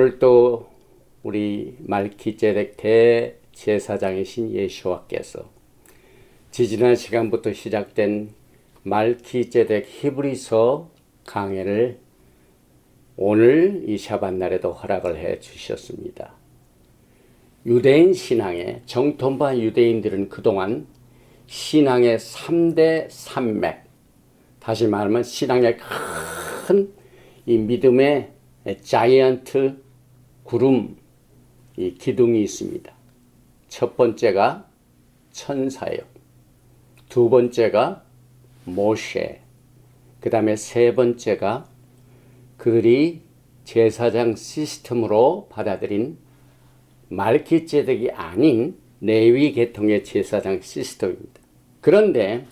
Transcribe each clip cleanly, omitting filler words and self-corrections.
오늘 또 우리 말키제덱 대제사장이신 예수와께서 지지난 시간부터 시작된 말키제덱 히브리서 강해를 오늘 이 샤밧날에도 허락을 해 주셨습니다. 유대인 신앙의 정통파 유대인들은 그동안 신앙의 3대 산맥, 다시 말하면 신앙의 큰 이 믿음의 자이언트 구름, 이 기둥이 있습니다. 첫 번째가 천사요, 두 번째가 모세, 그 다음에 세 번째가 그들이 제사장 시스템으로 받아들인 말키제덱이 아닌 레위 계통의 제사장 시스템입니다. 그런데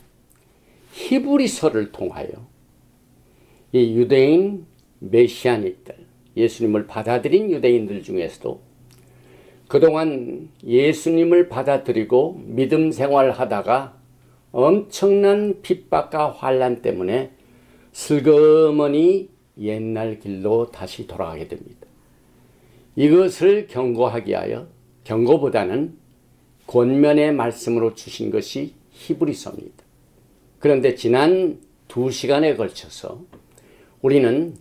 히브리서를 통하여 이 유대인 메시아닉들, 예수님을 받아들인 유대인들 중에서도 그동안 예수님을 받아들이고 믿음 생활하다가 엄청난 핍박과 환난 때문에 슬그머니 옛날 길로 다시 돌아가게 됩니다. 이것을 경고하기 위하여, 경고보다는 권면의 말씀으로 주신 것이 히브리서입니다. 그런데 지난 2시간에 걸쳐서 우리는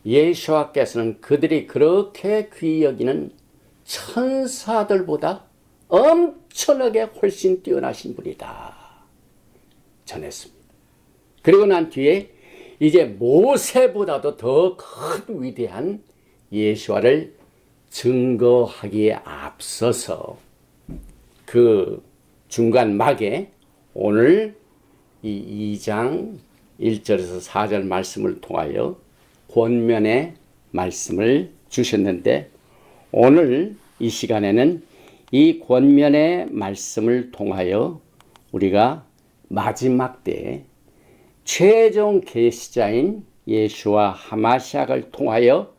예수와께서는 그들이 그렇게 귀히 여기는 천사들보다 엄청나게 훨씬 뛰어나신 분이다 전했습니다. 그리고 난 뒤에 이제 모세보다도 더 큰 위대한 예수와를 증거하기에 앞서서 그 중간 막에 오늘 이 2장 1절에서 4절 말씀을 통하여 권면의 말씀을 주셨는데, 오늘 이 시간에는 이 권면의 말씀을 통하여 우리가 마지막 때에 최종 계시자인 예수와 하마시아를 통하여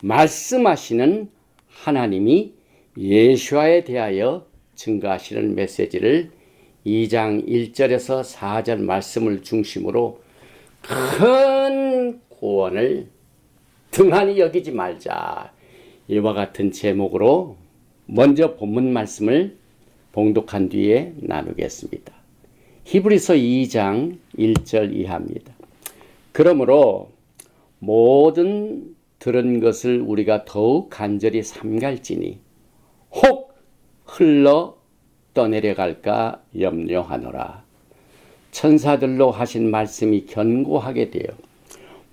말씀하시는 하나님이 예수와에 대하여 증거하시는 메시지를 2장 1절에서 4절 말씀을 중심으로 큰 구원을 등한히 여기지 말자, 이와 같은 제목으로 먼저 본문 말씀을 봉독한 뒤에 나누겠습니다. 히브리서 2장 1절 이하입니다. 그러므로 모든 들은 것을 우리가 더욱 간절히 삼갈지니 혹 흘러 떠내려갈까 염려하노라. 천사들로 하신 말씀이 견고하게 되어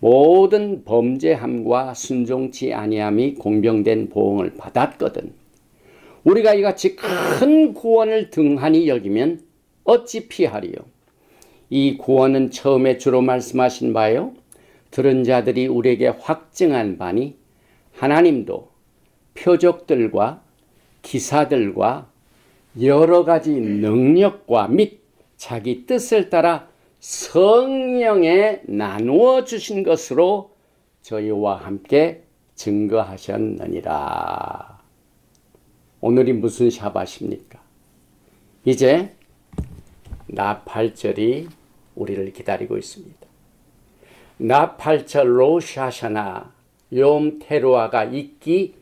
모든 범죄함과 순종치 아니함이 공병된 보응을 받았거든. 우리가 이같이 큰 구원을 등한히 여기면 어찌 피하리요? 이 구원은 처음에 주로 말씀하신 바요, 들은 자들이 우리에게 확증한 바니 하나님도 표적들과 기사들과 여러 가지 능력과 및 자기 뜻을 따라 성령에 나누어 주신 것으로 저희와 함께 증거하셨느니라. 오늘이 무슨 샤밧입니까? 이제 나팔절이 우리를 기다리고 있습니다. 나팔절 로샤샤나 욤 테루아가 있기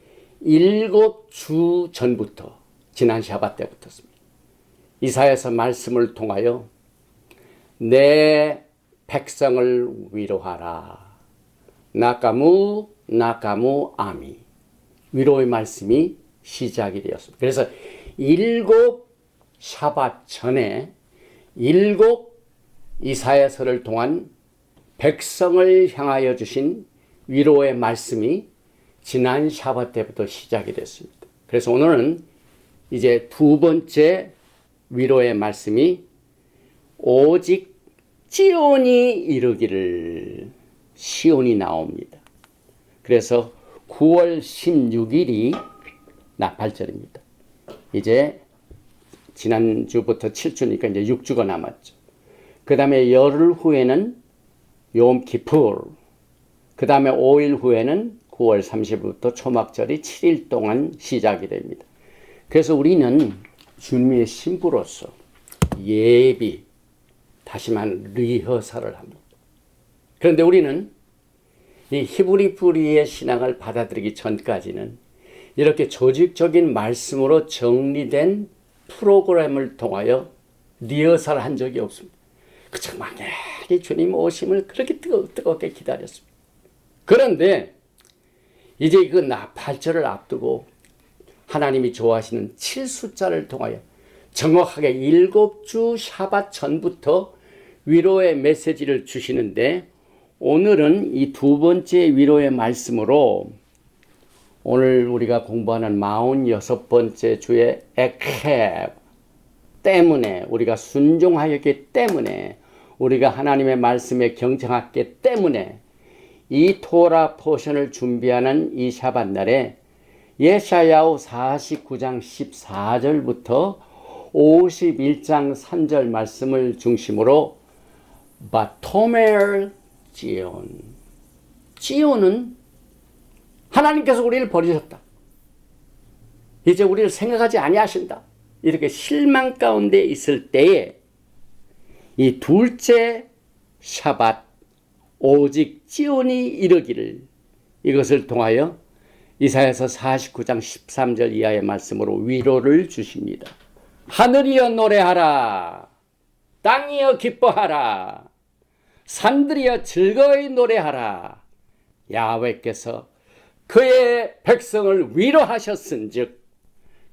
7주 전부터, 지난 샤밧 때부터입니다. 이사야서 말씀을 통하여 내 백성을 위로하라. 나카무 아미. 위로의 말씀이 시작이 되었습니다. 그래서 7 샤밧 전에 7 이사야서를 통한 백성을 향하여 주신 위로의 말씀이 지난 샤밧 때부터 시작이 됐습니다. 그래서 오늘은 이제 두 번째 위로의 말씀이 오직 시온이 이르기를, 시온이 나옵니다. 그래서 9월 16일이 나팔절입니다. 이제 지난주부터 7주니까 이제 6주가 남았죠. 그 다음에 열흘 후에는 욤 키푸르, 그 다음에 5일 후에는 9월 30일부터 초막절이 7일 동안 시작이 됩니다. 그래서 우리는 주님의 신부로서 예비, 다시 말하면 리허설을 합니다. 그런데 우리는 이 히브리 뿌리의 신앙을 받아들이기 전까지는 이렇게 조직적인 말씀으로 정리된 프로그램을 통하여 리허설 한 적이 없습니다. 그저 막연히 주님 오심을 그렇게 뜨겁게 기다렸습니다. 그런데 이제 그 나팔절을 앞두고 하나님이 좋아하시는 7숫자를 통하여 정확하게 7주 샤밧 전부터 위로의 메시지를 주시는데, 오늘은 이 두 번째 위로의 말씀으로 오늘 우리가 공부하는 46번째 주의 에케 때문에, 우리가 순종하였기 때문에, 우리가 하나님의 말씀에 경청했기 때문에 이 토라 포션을 준비하는 이 샤밧날에 예샤야후 49장 14절부터 51장 3절 말씀을 중심으로 바토멜 지온, 지온은 하나님께서 우리를 버리셨다, 이제 우리를 생각하지 아니하신다, 이렇게 실망 가운데 있을 때에 이 둘째 샤밧 오직 지온이 이르기를, 이것을 통하여 이사야서 49장 13절 이하의 말씀으로 위로를 주십니다. 하늘이여 노래하라, 땅이여 기뻐하라, 산들이여 즐거이 노래하라. 야훼께서 그의 백성을 위로하셨은즉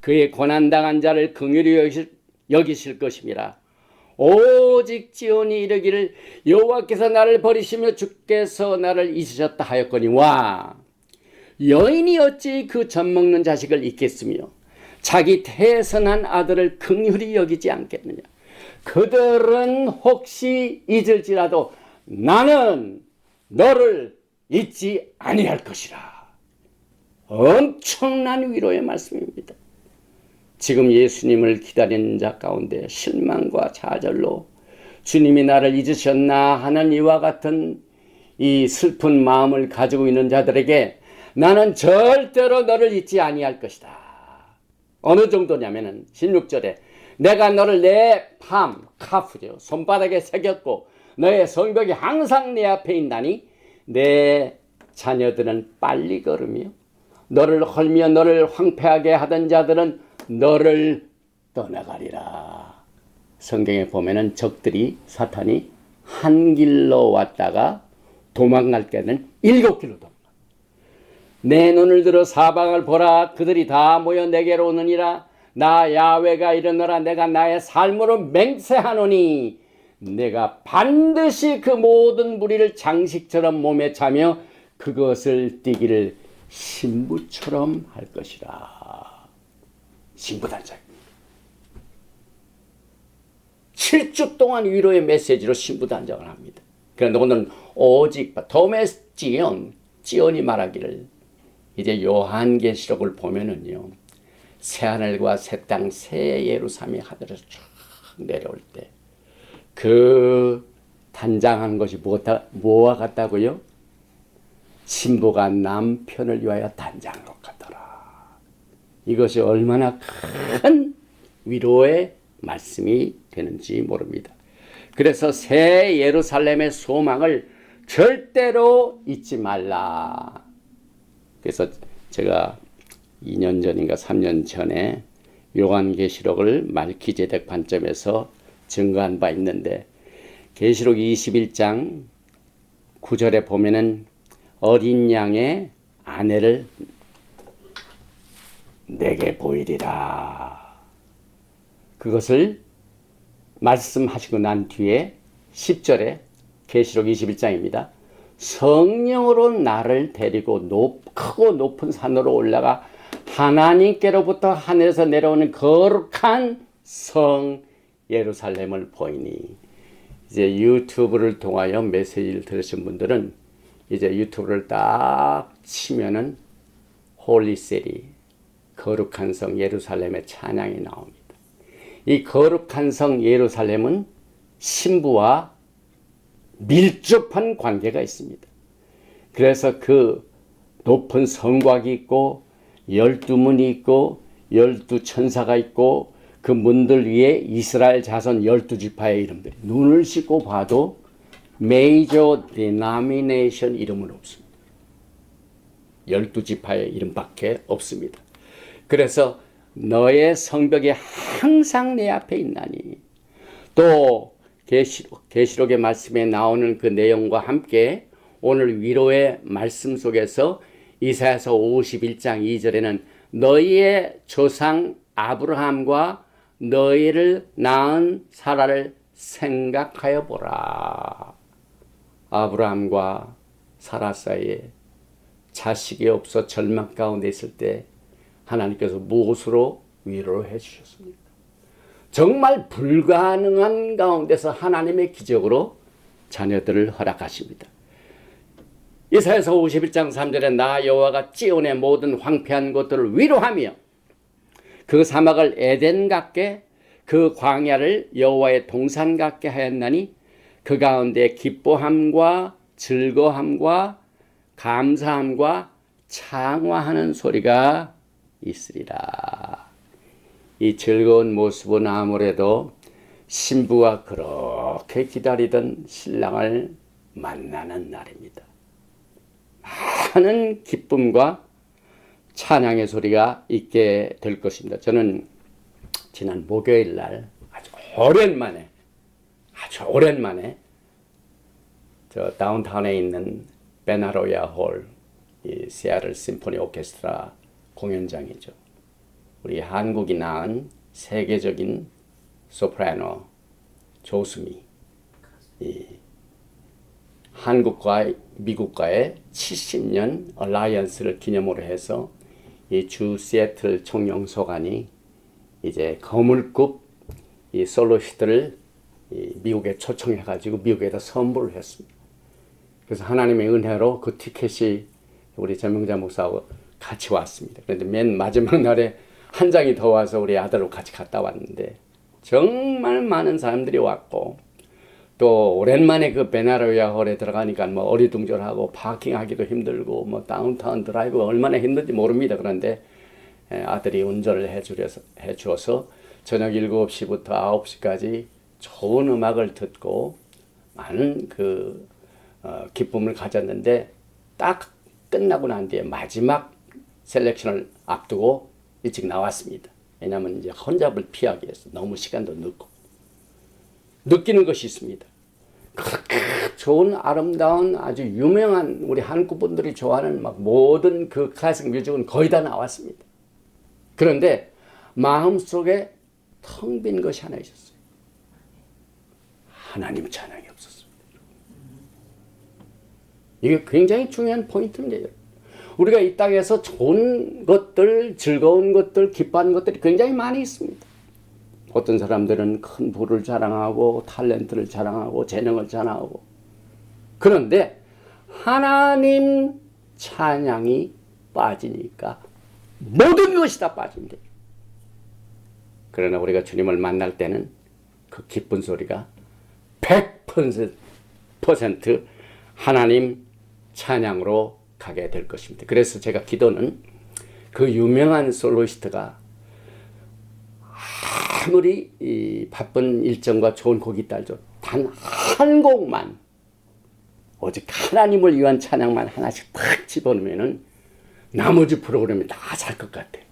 그의 고난당한 자를 긍휼히 여기실 것임이라. 오직 지온이 이르기를 여호와께서 나를 버리시며 주께서 나를 잊으셨다 하였거니와, 여인이 어찌 그 젖먹는 자식을 잊겠으며 자기 태선한 아들을 긍휼히 여기지 않겠느냐. 그들은 혹시 잊을지라도 나는 너를 잊지 아니할 것이라. 엄청난 위로의 말씀입니다. 지금 예수님을 기다리는 자 가운데 실망과 좌절로 주님이 나를 잊으셨나 하는 이와 같은 이 슬픈 마음을 가지고 있는 자들에게 나는 절대로 너를 잊지 아니할 것이다. 어느 정도냐면은 16절에 내가 너를 내 카프죠, 손바닥에 새겼고 너의 성벽이 항상 내 앞에 있나니 내 자녀들은 빨리 걸으며 너를 헐며 너를 황폐하게 하던 자들은 너를 떠나가리라. 성경에 보면은 적들이, 사탄이 한 길로 왔다가 도망갈 때는 7길로 도망가. 내 눈을 들어 사방을 보라, 그들이 다 모여 내게로 오느니라. 나 야훼가 이르노라, 내가 나의 삶으로 맹세하노니 내가 반드시 그 모든 무리를 장식처럼 몸에 차며 그것을 띠기를 신부처럼 할 것이라. 신부단장입니다. 7주 동안 위로의 메시지로 신부단장을 합니다. 그런데 오늘은 오직 도메스 지온이 말하기를, 이제 요한계시록을 보면은요, 새하늘과 새 땅, 새 예루살렘이 하늘에서 쫙 내려올 때 그 단장하는 것이 뭐와 같다고요? 신부가 남편을 위하여 단장한 것 같더라. 이것이 얼마나 큰 위로의 말씀이 되는지 모릅니다. 그래서 새 예루살렘의 소망을 절대로 잊지 말라. 그래서 제가 2년 전인가 3년 전에 요한계시록을 말기제덱 관점에서 증거한 바 있는데, 계시록 21장 9절에 보면은 어린 양의 아내를 내게 보이리라. 그것을 말씀하시고 난 뒤에 10절에 계시록 21장입니다. 성령으로 나를 데리고 크고 높은 산으로 올라가 하나님께로부터 하늘에서 내려오는 거룩한 성 예루살렘을 보이니, 이제 유튜브를 통하여 메시지를 들으신 분들은 이제 유튜브를 딱 치면은 홀리시티, 거룩한 성 예루살렘의 찬양이 나옵니다. 이 거룩한 성 예루살렘은 신부와 밀접한 관계가 있습니다. 그래서 그 높은 성곽이 있고 12문이 있고 12천사가 있고 그 문들 위에 이스라엘 자손 12지파의 이름들이, 눈을 씻고 봐도 메이저 디노미네이션 이름은 없습니다. 12지파의 이름밖에 없습니다. 그래서 너의 성벽이 항상 내 앞에 있나니. 또 계시록의 말씀에 나오는 그 내용과 함께 오늘 위로의 말씀 속에서 이사야서 51장 2절에는 너희의 조상 아브라함과 너희를 낳은 사라를 생각하여 보라. 아브라함과 사라 사이에 자식이 없어 절망 가운데 있을 때 하나님께서 무엇으로 위로를 해주셨습니까? 정말 불가능한 가운데서 하나님의 기적으로 자녀들을 허락하십니다. 이사야서 51장 3절에 나 여호와가 찌온의 모든 황폐한 곳들을 위로하며 그 사막을 에덴 같게 그 광야를 여호와의 동산 같게 하였나니 그 가운데 기뻐함과 즐거함과 감사함과 창화하는 소리가 있으리라. 이 즐거운 모습은 아무래도 신부가 그렇게 기다리던 신랑을 만나는 날입니다. 많은 기쁨과 찬양의 소리가 있게 될 것입니다. 저는 지난 목요일 날 아주 오랜만에 저 다운타운에 있는 베나로야 홀, 이 시애틀 심포니 오케스트라 공연장이죠. 우리 한국이 낳은 세계적인 소프라노 조수미, 이 한국과 미국과의 70년 얼라이언스를 기념으로 해서 이 주 시애틀 총영소관이 이제 거물급 이 솔로시들을 미국에 초청해가지고 미국에다 선물을 했습니다. 그래서 하나님의 은혜로 그 티켓이 우리 전명자 목사하고 같이 왔습니다. 그런데 맨 마지막 날에 한 장이 더 와서 우리 아들하고 같이 갔다 왔는데 정말 많은 사람들이 왔고 또 오랜만에 그 베나로야 홀에 들어가니까 뭐 어리둥절하고 파킹하기도 힘들고 뭐 다운타운 드라이브가 얼마나 힘든지 모릅니다. 그런데 아들이 운전을 해주어서 저녁 7시부터 9시까지 좋은 음악을 듣고 많은 그 기쁨을 가졌는데 딱 끝나고 난 뒤에 마지막 셀렉션을 앞두고 일찍 나왔습니다. 왜냐하면 이제 혼잡을 피하기 위해서 너무 시간도 늦고 느끼는 것이 있습니다. 그렇게 좋은 아름다운 아주 유명한 우리 한국 분들이 좋아하는 막 모든 그 클래식 뮤직은 거의 다 나왔습니다. 그런데 마음속에 텅 빈 것이 하나 있었어요. 하나님 찬양이 없었습니다. 이게 굉장히 중요한 포인트입니다. 우리가 이 땅에서 좋은 것들, 즐거운 것들, 기뻐하는 것들이 굉장히 많이 있습니다. 어떤 사람들은 큰 부를 자랑하고 탤런트를 자랑하고 재능을 자랑하고 그런데 하나님 찬양이 빠지니까 모든 것이 다 빠집니다. 그러나 우리가 주님을 만날 때는 그 기쁜 소리가 100% 하나님 찬양으로 가게 될 것입니다. 그래서 제가 기도는 그 유명한 솔로이스트가 아무리 이 바쁜 일정과 좋은 곡이 있다죠. 단 한 곡만 오직 하나님을 위한 찬양만 하나씩 탁 집어넣으면은 나머지 프로그램이 다 잘 것 같아요.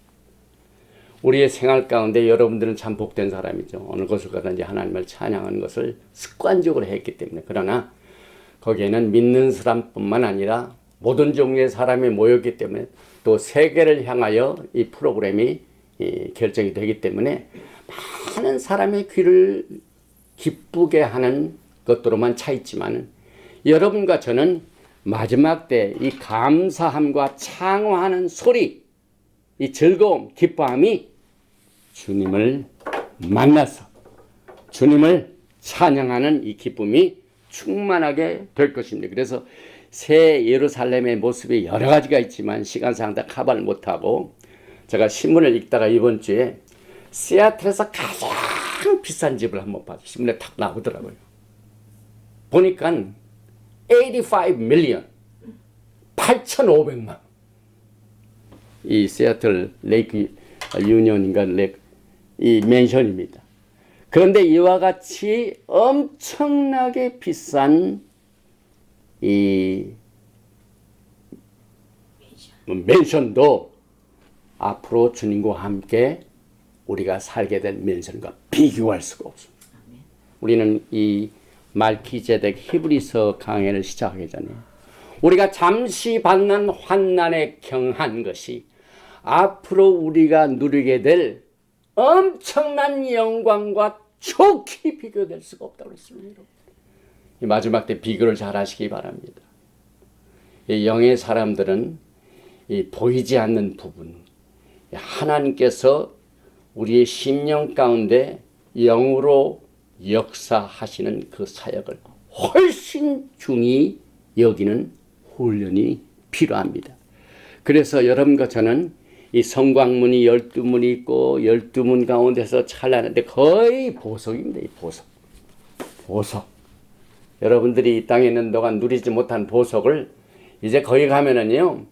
우리의 생활 가운데 여러분들은 참 복된 사람이죠. 어느 곳을 가든지 하나님을 찬양하는 것을 습관적으로 했기 때문에. 그러나 거기에는 믿는 사람뿐만 아니라 모든 종류의 사람이 모였기 때문에 또 세계를 향하여 이 프로그램이 결정이 되기 때문에 많은 사람의 귀를 기쁘게 하는 것으로만 차 있지만 여러분과 저는 마지막 때 이 감사함과 창화하는 소리, 이 즐거움, 기뻐함이 주님을 만나서 주님을 찬양하는 이 기쁨이 충만하게 될 것입니다. 그래서 새 예루살렘의 모습이 여러 가지가 있지만 시간상 다 커버를 못하고 제가 신문을 읽다가 이번 주에 시애틀에서 가장 비싼 집을 한번 봤어요. 신문에 탁 나오더라고요. 보니까 85 밀리언 8,500만 이 시애틀 레이크 유니언인가 이 맨션입니다. 그런데 이와 같이 엄청나게 비싼 이 맨션도 앞으로 주님과 함께 우리가 살게 될 면선과 비교할 수가 없습니다. 우리는 이 말키제덱 히브리서 강해를 시작하기 전에 우리가 잠시 받는 환난에 경한 것이 앞으로 우리가 누리게 될 엄청난 영광과 좋게 비교될 수가 없다고 했습니다. 이 마지막 때 비교를 잘 하시기 바랍니다. 이 영의 사람들은 이 보이지 않는 부분, 하나님께서 우리의 심령 가운데 영으로 역사하시는 그 사역을 훨씬 중히 여기는 훈련이 필요합니다. 그래서 여러분과 저는 이 성곽문이 12문이 있고 12문 가운데서 찬란한데 거의 보석입니다. 이 보석. 여러분들이 이 땅에 있는 동안 누리지 못한 보석을 이제 거기 가면은요,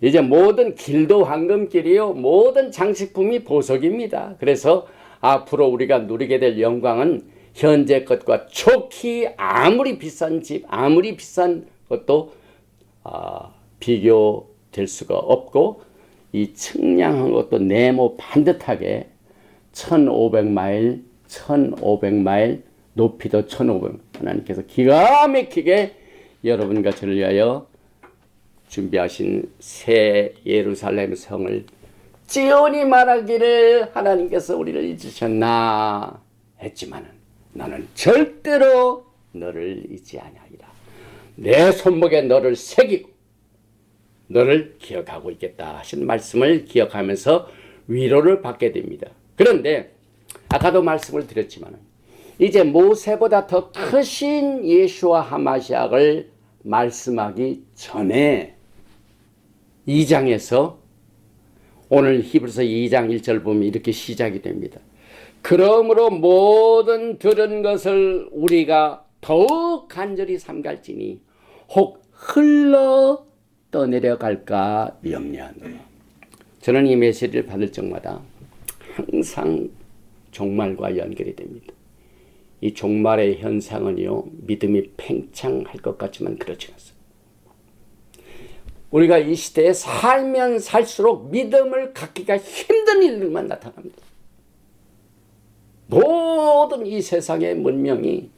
이제 모든 길도 황금길이요, 모든 장식품이 보석입니다. 그래서 앞으로 우리가 누리게 될 영광은 현재 것과 좋기 아무리 비싼 집, 아무리 비싼 것도 비교될 수가 없고, 이 측량한 것도 네모 반듯하게 1500마일, 높이도 1500마일 하나님께서 기가 막히게 여러분과 저를 위하여 준비하신 새 예루살렘 성을 찌온이 말하기를 하나님께서 우리를 잊으셨나 했지만은 나는 절대로 너를 잊지 아니하리라. 내 손목에 너를 새기고 너를 기억하고 있겠다 하신 말씀을 기억하면서 위로를 받게 됩니다. 그런데 아까도 말씀을 드렸지만 이제 모세보다 더 크신 예수와 하마시아를 말씀하기 전에 2장에서 오늘 히브리서 2장 1절 보면 이렇게 시작이 됩니다. 그러므로 모든 들은 것을 우리가 더욱 간절히 삼갈지니 혹 흘러 떠내려갈까 염려하노라. 저는 이 메시지를 받을 적마다 항상 종말과 연결이 됩니다. 이 종말의 현상은요, 믿음이 팽창할 것 같지만 그렇지 않습니다. 우리가 이 시대에 살면 살수록 믿음을 갖기가 힘든 일들만 나타납니다. 모든 이 세상의 문명이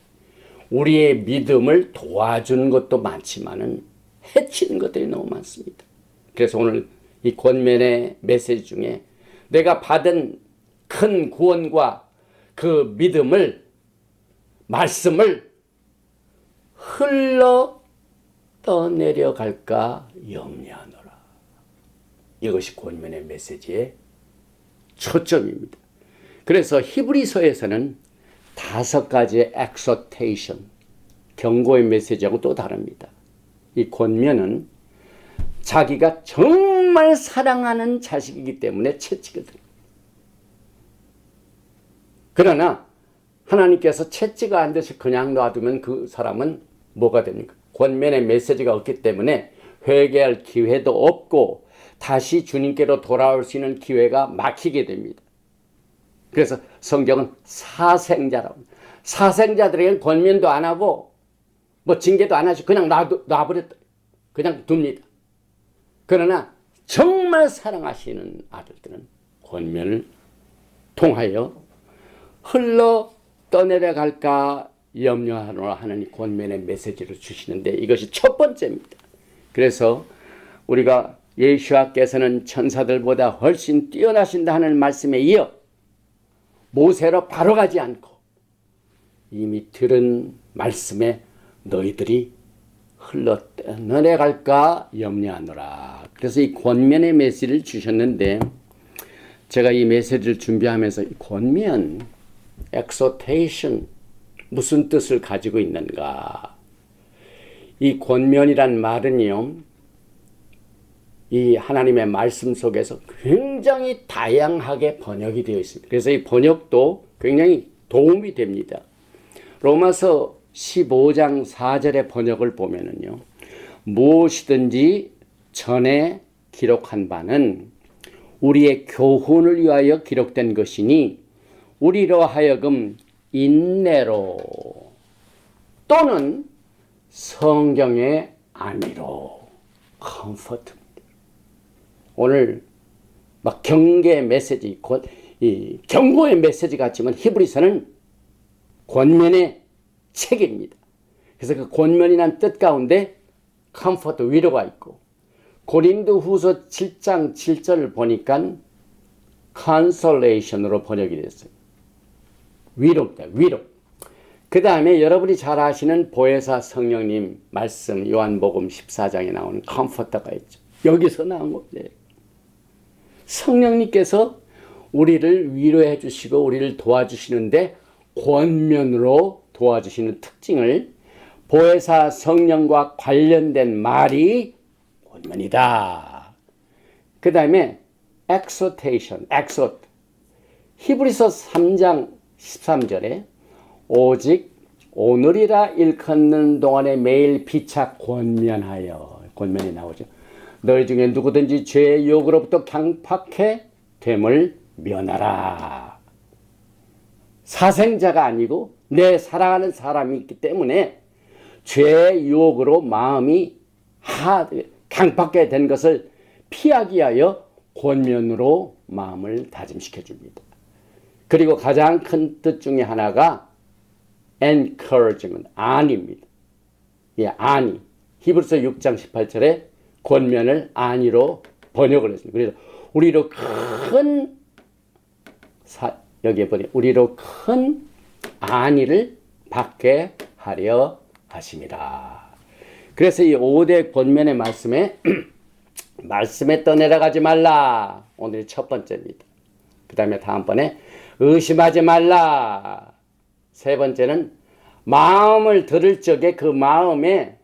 우리의 믿음을 도와주는 것도 많지만은 해치는 것들이 너무 많습니다. 그래서 오늘 이 권면의 메시지 중에 내가 받은 큰 구원과 그 믿음을, 말씀을 흘러 떠내려갈까 염려하노라. 이것이 권면의 메시지의 초점입니다. 그래서 히브리서에서는 5가지의 exhortation, 경고의 메시지하고 또 다릅니다. 이 권면은 자기가 정말 사랑하는 자식이기 때문에 채찍을 듭니다. 그러나 하나님께서 채찍을 안 대서 그냥 놔두면 그 사람은 뭐가 됩니까? 권면의 메시지가 없기 때문에 회개할 기회도 없고 다시 주님께로 돌아올 수 있는 기회가 막히게 됩니다. 그래서 성경은 사생자라고, 사생자들에게는 권면도 안 하고 뭐 징계도 안 하시고 그냥 놔버렸다, 그냥 둡니다. 그러나 정말 사랑하시는 아들들은 권면을 통하여 흘러 떠내려갈까 염려하노라 하는 권면의 메시지를 주시는데 이것이 첫 번째입니다. 그래서 우리가 예수와께서는 천사들보다 훨씬 뛰어나신다 하는 말씀에 이어 모세로 바로 가지 않고 이미 들은 말씀에 너희들이 흘러 떠내려갈까 염려하노라. 그래서 이 권면의 메시지를 주셨는데 제가 이 메시지를 준비하면서 이 권면, exhortation 무슨 뜻을 가지고 있는가? 이 권면이란 말은요, 이 하나님의 말씀 속에서 굉장히 다양하게 번역이 되어 있습니다. 그래서 이 번역도 굉장히 도움이 됩니다. 로마서 15장 4절의 번역을 보면은요, 무엇이든지 전에 기록한 바는 우리의 교훈을 위하여 기록된 것이니 우리로 하여금 인내로 또는 성경의 안위로 comfort입니다. 오늘 막 경계의 메시지, 이 경고의 메시지 같지만 히브리서는 권면의 책입니다. 그래서 그 권면이란 뜻 가운데 컴포트, 위로가 있고, 고린도후서 7장 7절을 보니까 consolation으로 번역이 됐어요. 위로입니다. 위로. 그 다음에 여러분이 잘 아시는 보혜사 성령님 말씀 요한복음 14장에 나오는 컴포터가 있죠. 여기서 나온 겁니다. 성령님께서 우리를 위로해 주시고 우리를 도와주시는데 권면으로 도와주시는 특징을 보혜사 성령과 관련된 말이 권면이다. 그 다음에 exhortation, exhort. 히브리서 3장 13절에 오직 오늘이라 일컫는 동안에 매일 피차 권면하여, 권면이 나오죠. 너희 중에 누구든지 죄의 유혹으로부터 강팍해 됨을 면하라. 사생자가 아니고 내 사랑하는 사람이 있기 때문에 죄의 유혹으로 마음이 강팍해 된 것을 피하기 위하여 권면으로 마음을 다짐시켜 줍니다. 그리고 가장 큰 뜻 중에 하나가 encouragement, 안입니다. 예, 안이. 히브리서 6장 18절에 권면을 안이로 번역을 했습니다. 그래서 우리로 큰 여기에 보니 우리로 큰 안위를 받게 하려 하십니다. 그래서 이 5대 권면의 말씀에 떠내려가지 말라. 오늘이 첫 번째입니다. 그 다음에 다음번에 의심하지 말라. 세 번째는 마음을 들을 적에 그 마음에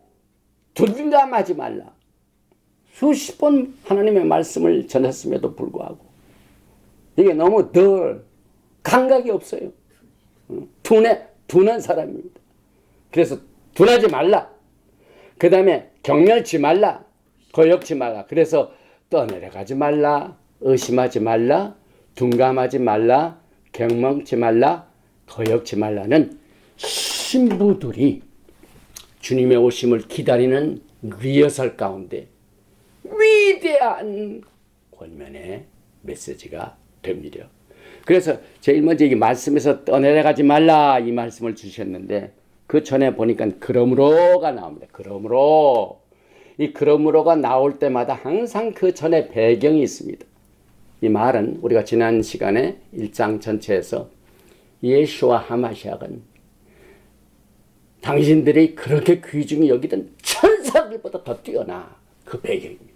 둔감하지 말라. 수십 번 하나님의 말씀을 전했음에도 불구하고 이게 너무 덜 감각이 없어요. 둔한 사람입니다. 그래서 둔하지 말라. 그 다음에 경멸치 말라. 거역지 말라. 그래서 떠내려가지 말라. 의심하지 말라. 둔감하지 말라. 경망치 말라. 거역지 말라는 신부들이 주님의 오심을 기다리는 리허설 가운데 위대한 권면의 메시지가 됩니다. 그래서 제일 먼저 이 말씀에서 떠내려가지 말라 이 말씀을 주셨는데 그 전에 보니까 그러므로가 나옵니다. 그러므로. 이 그러므로가 나올 때마다 항상 그 전에 배경이 있습니다. 이 말은 우리가 지난 시간에 1장 전체에서 예수와 하마시아는 당신들이 그렇게 귀중히 여기던 천사들보다 더 뛰어나 그 배경입니다.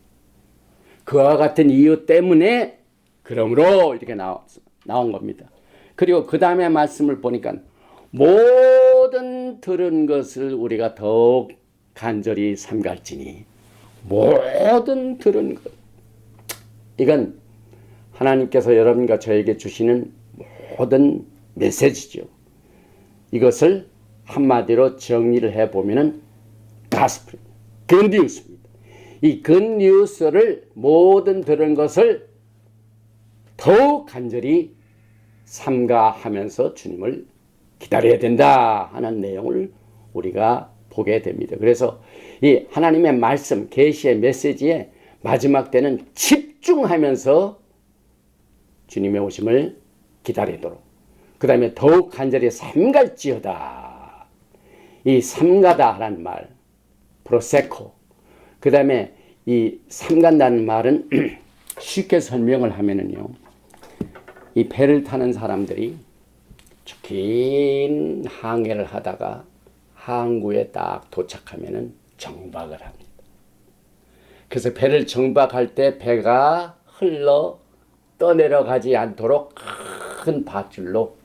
그와 같은 이유 때문에 그러므로 이렇게 나온 겁니다. 그리고 그 다음에 말씀을 보니까 모든 들은 것을 우리가 더욱 간절히 삼갈지니 모든 들은 것. 이건 하나님께서 여러분과 저에게 주시는 모든 메시지죠. 이것을 한마디로 정리를 해보면은 가스펠, 굿뉴스입니다. 이 굿뉴스를 모든 들은 것을 더욱 간절히 삼가하면서 주님을 기다려야 된다 하는 내용을 우리가 보게 됩니다. 그래서 이 하나님의 말씀, 계시의 메시지에 마지막 때는 집중하면서 주님의 오심을 기다리도록, 그 다음에 더욱 간절히 삼갈지어다. 이 삼가다라는 말, 프로세코. 그 다음에 이 삼간다는 말은 쉽게 설명을 하면은요, 이 배를 타는 사람들이 긴 항해를 하다가 항구에 딱 도착하면은 정박을 합니다. 그래서 배를 정박할 때 배가 흘러 떠내려가지 않도록 큰 밧줄로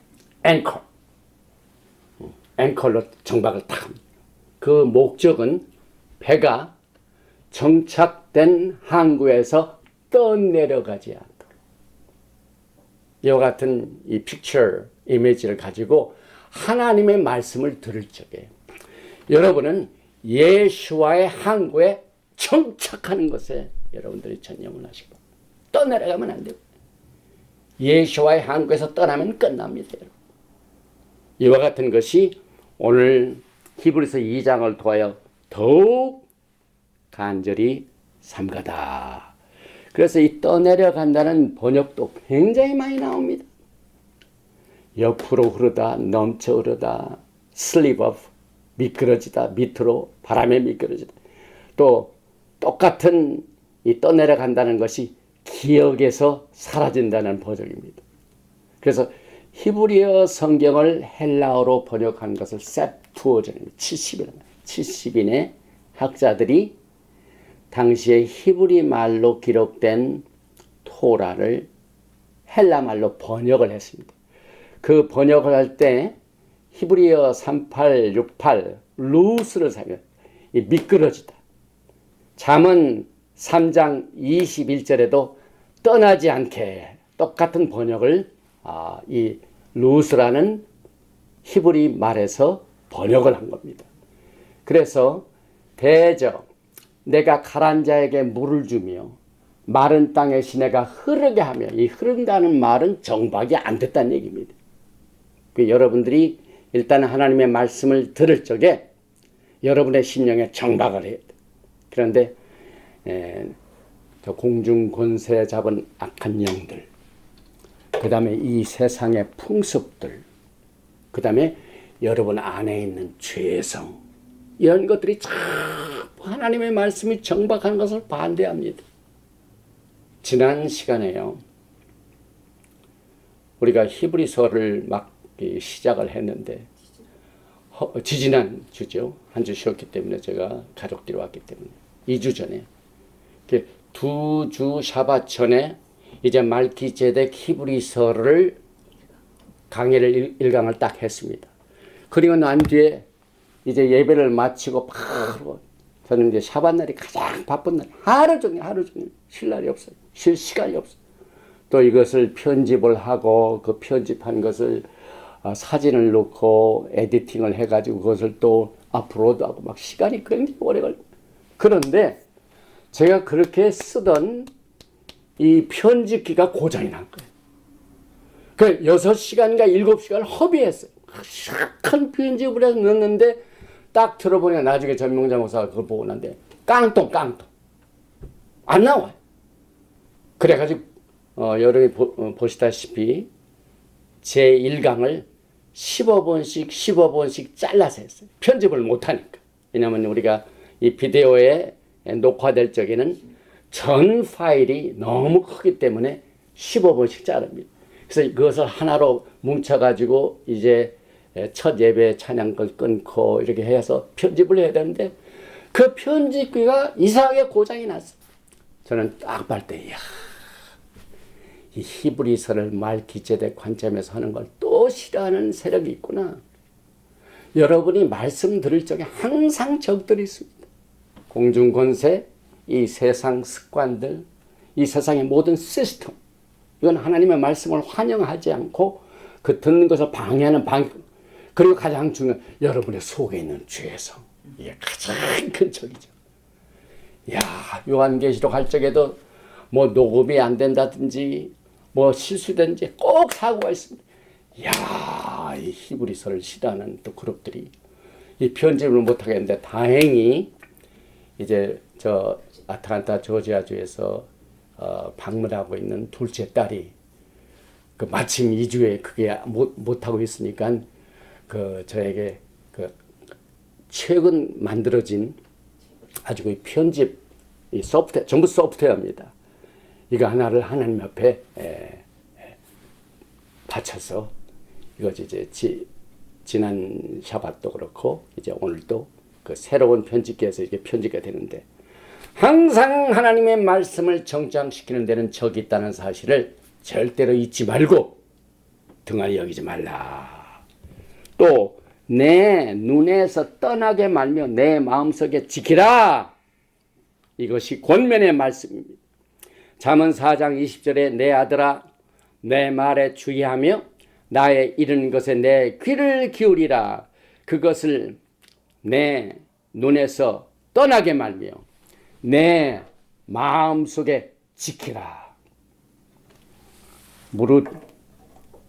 앵컬로 정박을 딱 합니다. 그 목적은 배가 정착된 항구에서 떠내려가지 않도록. 이와 같은 이 픽처, 이미지를 가지고 하나님의 말씀을 들을 적에 여러분은 예수와의 항구에 정착하는 것에 여러분들이 전념을 하시고 떠내려가면 안 돼요. 예수와의 항구에서 떠나면 끝납니다. 이와 같은 것이 오늘 히브리서 2장을 통하여 더욱 간절히 삼가다. 그래서 이 떠내려간다는 번역도 굉장히 많이 나옵니다. 옆으로 흐르다, 넘쳐 흐르다, slip off, 미끄러지다, 밑으로 바람에 미끄러지다. 또 똑같은 이 떠내려간다는 것이 기억에서 사라진다는 번역입니다. 그래서 히브리어 성경을 헬라어로 번역한 것을 셉투어전입니다. 70인의 학자들이 당시에 히브리 말로 기록된 토라를 헬라 말로 번역을 했습니다. 그 번역을 할 때 히브리어 3868 루스를 사용해요. 미끄러지다. 잠언 3장 21절에도 떠나지 않게 똑같은 번역을 이 루스라는 히브리 말에서 번역을 한 겁니다. 그래서 대저 내가 가란 자에게 물을 주며 마른 땅의 시내가 흐르게 하며, 이 흐른다는 말은 정박이 안 됐다는 얘기입니다. 여러분들이 일단 하나님의 말씀을 들을 적에 여러분의 심령에 정박을 해야 돼. 그런데 저 공중 권세 잡은 악한 영들, 그 다음에 이 세상의 풍습들, 그 다음에 여러분 안에 있는 죄성, 이런 것들이 참 하나님의 말씀이 정박하는 것을 반대합니다. 지난 시간에요, 우리가 히브리서를 막 시작을 했는데 지지난 주죠. 한 주 쉬었기 때문에, 제가 가족들이 왔기 때문에 2주 전에, 2주 샤밧 전에 이제 말기제덱 히브리서를 강의를 1강을 딱 했습니다. 그리고 난 뒤에 이제 예배를 마치고 바로 저는 이제 샤밧 날이 가장 바쁜 날, 하루 종일 쉴 날이 없어요. 쉴 시간이 없어요. 또 이것을 편집을 하고 그 편집한 것을 사진을 넣고 에디팅을 해가지고 그것을 또 업로드하고 막 시간이 굉장히 오래 걸려요. 그런데 제가 그렇게 쓰던 이 편집기가 고장이 난 거예요. 그 6시간인가 7시간을 허비했어요. 큰 편집을 해서 넣었는데 딱 들어보니까 나중에 전명자 목사가 그걸 보고 난데 깡통 안 나와요. 그래가지고 여러분이 보시다시피 제 1강을 15번씩 잘라서 했어요. 편집을 못하니까. 왜냐하면 우리가 이 비디오에 녹화될 적에는 전 파일이 너무 크기 때문에 15번씩 자릅니다. 그래서 그것을 하나로 뭉쳐가지고 이제 첫 예배 찬양을 끊고 이렇게 해서 편집을 해야 되는데, 그 편집기가 이상하게 고장이 났어요. 저는 딱 볼 때, 이야, 이 히브리서를 말기제덱 관점에서 하는 걸 또 싫어하는 세력이 있구나. 여러분이 말씀 들을 적에 항상 적들이 있습니다. 공중권세, 이 세상 습관들, 이 세상의 모든 시스템, 이건 하나님의 말씀을 환영하지 않고 그 듣는 것을 방해하는 그리고 가장 중요한 여러분의 속에 있는 죄성, 이게 가장 큰 적이죠. 야, 요한계시록 할 적에도 뭐 녹음이 안 된다든지 뭐 실수된지 꼭 사고가 있습니다. 야, 이 히브리서를 싫어하는 또 그룹들이 이 편집을 못 하겠는데, 다행히 이제 저 아틀란타 조지아주에서 방문하고 있는 둘째 딸이 그 마침 2주에 그게 못하고 있으니까 저에게 최근 만들어진 아주 그 편집 이 소프트웨어, 전부 소프트웨어입니다. 이거 하나를 하나님 앞에 바쳐서 이것이 이제 지난 샤밧도 그렇고 이제 오늘도 그 새로운 편집기에서 이게 편집가 되는데, 항상 하나님의 말씀을 정장시키는 데는 적이 있다는 사실을 절대로 잊지 말고 등한히 여기지 말라. 또 내 눈에서 떠나게 말며 내 마음속에 지키라. 이것이 권면의 말씀입니다. 잠언 4장 20절에 내 아들아 내 말에 주의하며 나의 이르는 것에 내 귀를 기울이라. 그것을 내 눈에서 떠나게 말며 내 마음속에 지키라. 무릇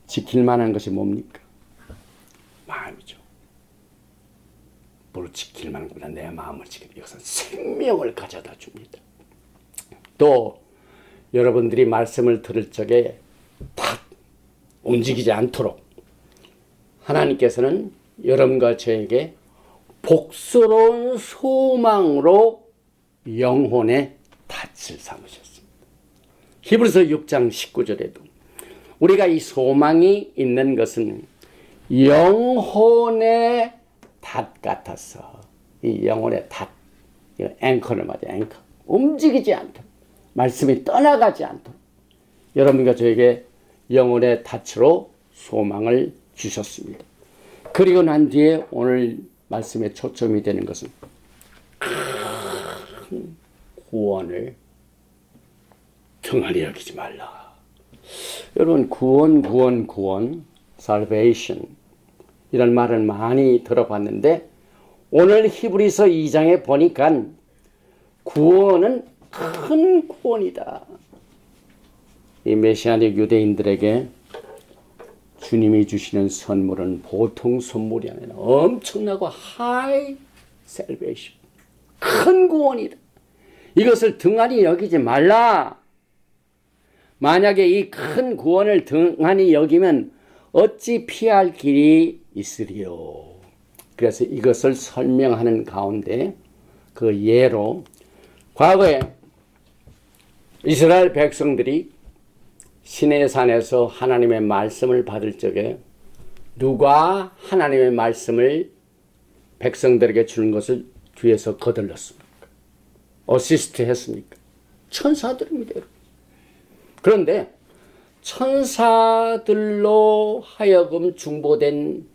지킬 만한 것이 뭡니까? 마음이죠. 무릇 지킬 만한 것보다 내 마음을 지키라. 이것은 생명을 가져다 줍니다. 또 여러분들이 말씀을 들을 적에 팍 움직이지 않도록 하나님께서는 여러분과 저에게 복스러운 소망으로 영혼의 닻을 삼으셨습니다. 히브리서 6장 19절에도 우리가 이 소망이 있는 것은 영혼의 닻 같아서, 이 영혼의 닻, 이거 앵커를 말이야, 앵커. 움직이지 않도록, 말씀이 떠나가지 않도록 여러분과 저에게 영혼의 닻으로 소망을 주셨습니다. 그리고 난 뒤에 오늘 말씀의 초점이 되는 것은 큰 구원을 등한히 여기지 말라. 여러분, 구원, salvation 이런 말을 많이 들어봤는데 오늘 히브리서 2장에 보니까 구원은 큰 구원이다. 이 메시아닉 유대인들에게 주님이 주시는 선물은 보통 선물이 아니라 엄청나고 high salvation, 큰 구원이다. 이것을 등한히 여기지 말라. 만약에 이 큰 구원을 등한히 여기면 어찌 피할 길이 있으리요. 그래서 이것을 설명하는 가운데 그 예로 과거에 이스라엘 백성들이 시내산에서 하나님의 말씀을 받을 적에 누가 하나님의 말씀을 백성들에게 주는 것을 뒤에서 거들렀습니까? 어시스트 했습니까? 천사들입니다. 그런데 천사들로 하여금 중보된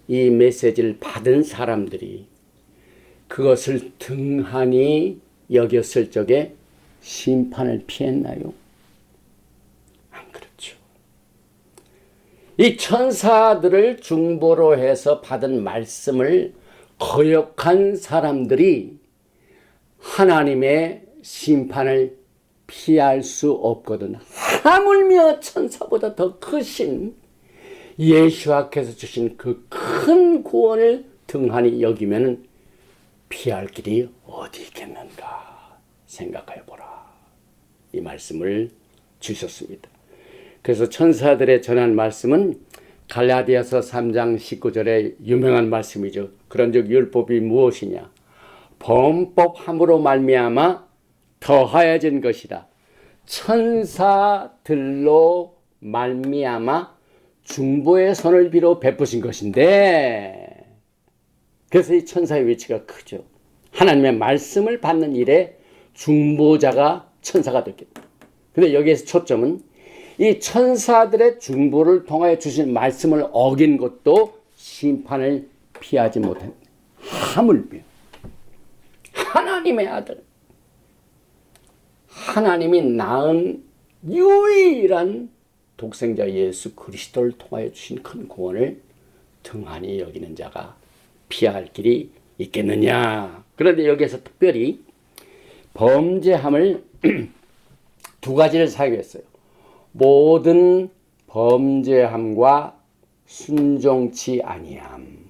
이 메시지를 받은 사람들이 그것을 등한히 여겼을 적에 심판을 피했나요? 안 그렇죠. 이 천사들을 중보로 해서 받은 말씀을 거역한 사람들이 하나님의 심판을 피할 수 없거든. 하물며 천사보다 더 크신 예수와께서 주신 그 큰 구원을 등한히 여기면 피할 길이 어디 있겠는가 생각해 보라. 이 말씀을 주셨습니다. 그래서 천사들의 전한 말씀은 갈라디아서 3장 19절의 유명한 말씀이죠. 그런즉 율법이 무엇이냐? 범법함으로 말미암아 더하여진 것이다. 천사들로 말미암아 중보의 손을 빌어 베푸신 것인데, 그래서 이 천사의 위치가 크죠. 하나님의 말씀을 받는 일에 중보자가 천사가 됐겠다. 근데 여기에서 초점은 이 천사들의 중보를 통하여 주신 말씀을 어긴 것도 심판을 피하지 못한, 하물며 하나님의 아들, 하나님이 낳은 유일한 독생자 예수 그리스도를 통하여 주신 큰 구원을 등한히 여기는 자가 피할 길이 있겠느냐. 그런데 여기에서 특별히 범죄함을 두 가지를 사용했어요. 모든 범죄함과 순종치 아니함.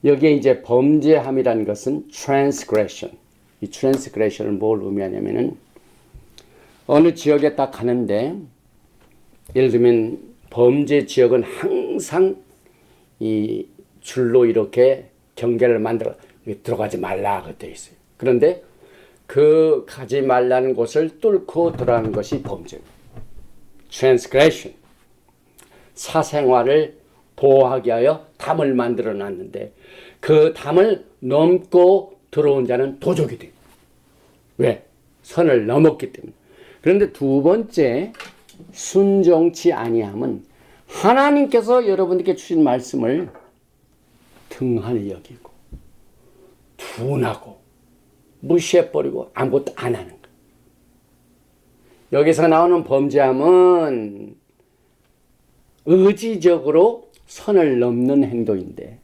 여기에 이제 범죄함이라는 것은 transgression. 이 transgression을 뭘 의미하냐면은 어느 지역에 딱 가는데, 예를 들면 범죄 지역은 항상 이 줄로 이렇게 경계를 만들어 들어가지 말라 그때 있어요. 그런데 그 가지 말라는 곳을 뚫고 들어가는 것이 범죄입니다. transgression. 사생활을 보호하기 위하여 담을 만들어 놨는데 그 담을 넘고 들어온 자는 도적이 돼요. 왜? 선을 넘었기 때문에. 그런데 두 번째, 순종치 아니함은 하나님께서 여러분들께 주신 말씀을 등한히 여기고 둔하고 무시해버리고 아무것도 안 하는 거예요. 여기서 나오는 범죄함은 의지적으로 선을 넘는 행동인데,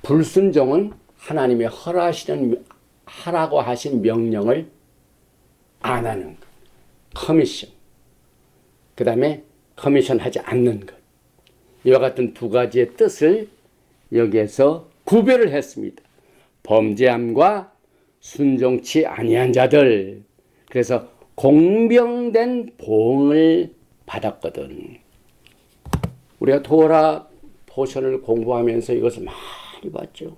불순종은 하나님의 하라고 하신 명령을 안 하는 것. 커미션. 그 다음에 커미션 하지 않는 것. 이와 같은 두 가지의 뜻을 여기에서 구별을 했습니다. 범죄함과 순종치 아니한 자들. 그래서 공병된 보응을 받았거든. 우리가 토라 포션을 공부하면서 이것을 많이 봤죠.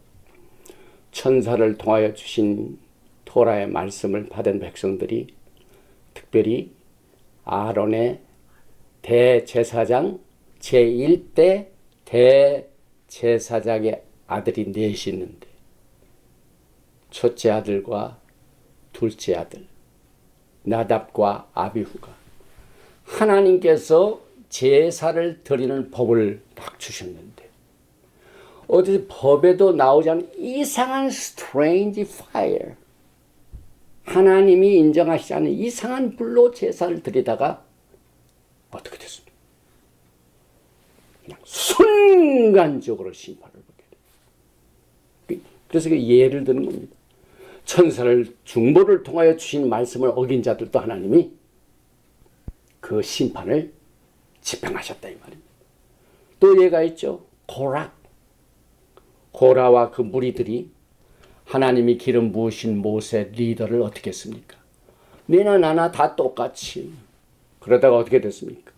천사를 통하여 주신 토라의 말씀을 받은 백성들이 특별히 아론의 대제사장 제1대 대제사장의 아들이 넷이 있는데 첫째 아들과 둘째 아들 나답과 아비후가 하나님께서 제사를 드리는 법을 딱 주셨는데 어디 법에도 나오지 않은 이상한 strange fire, 하나님이 인정하시지 않는 이상한 불로 제사를 드리다가 어떻게 됐습니까? 그냥 순간적으로 심판을 받게 돼요. 그래서 예를 드는 겁니다. 천사를 중보를 통하여 주신 말씀을 어긴 자들도 하나님이 그 심판을 집행하셨다 이 말입니다. 또 예가 있죠. 고라와 그 무리들이 하나님이 기름 부으신 모세 리더를 어떻게 했습니까? 너나 나나 다 똑같이. 그러다가 어떻게 됐습니까?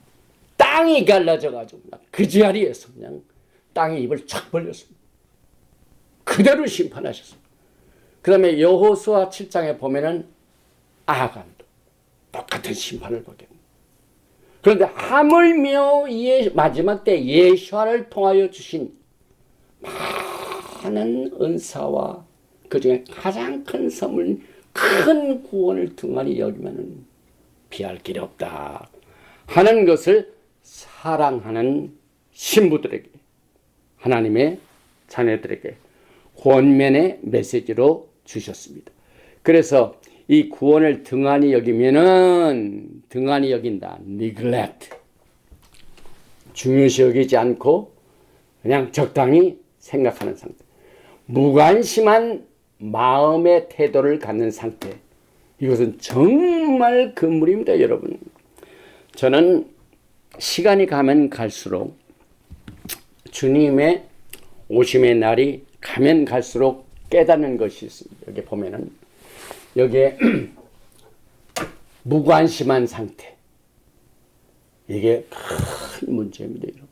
땅이 갈라져 가지고 그 자리에서 그냥 땅에 입을 쫙 벌렸습니다. 그대로 심판하셨습니다. 그 다음에 여호수아 7장에 보면은 아간도 똑같은 심판을 보게 됩니다. 그런데 하물며 마지막 때 예수아를 통하여 주신 많은 은사와 그 중에 가장 큰 선물, 큰 구원을 등한히 여기면은 비할 길이 없다 하는 것을 사랑하는 신부들에게, 하나님의 자녀들에게 권면의 메시지로 주셨습니다. 그래서 이 구원을 등한히 여기면은 등한히 여긴다. neglect. 중요시 여기지 않고 그냥 적당히 생각하는 상태. 무관심한 마음의 태도를 갖는 상태. 이것은 정말 금물입니다, 여러분. 저는 시간이 가면 갈수록 주님의 오심의 날이 가면 갈수록 깨닫는 것이 있습니다. 여기 보면은 여기에 무관심한 상태. 이게 큰 문제입니다, 여러분.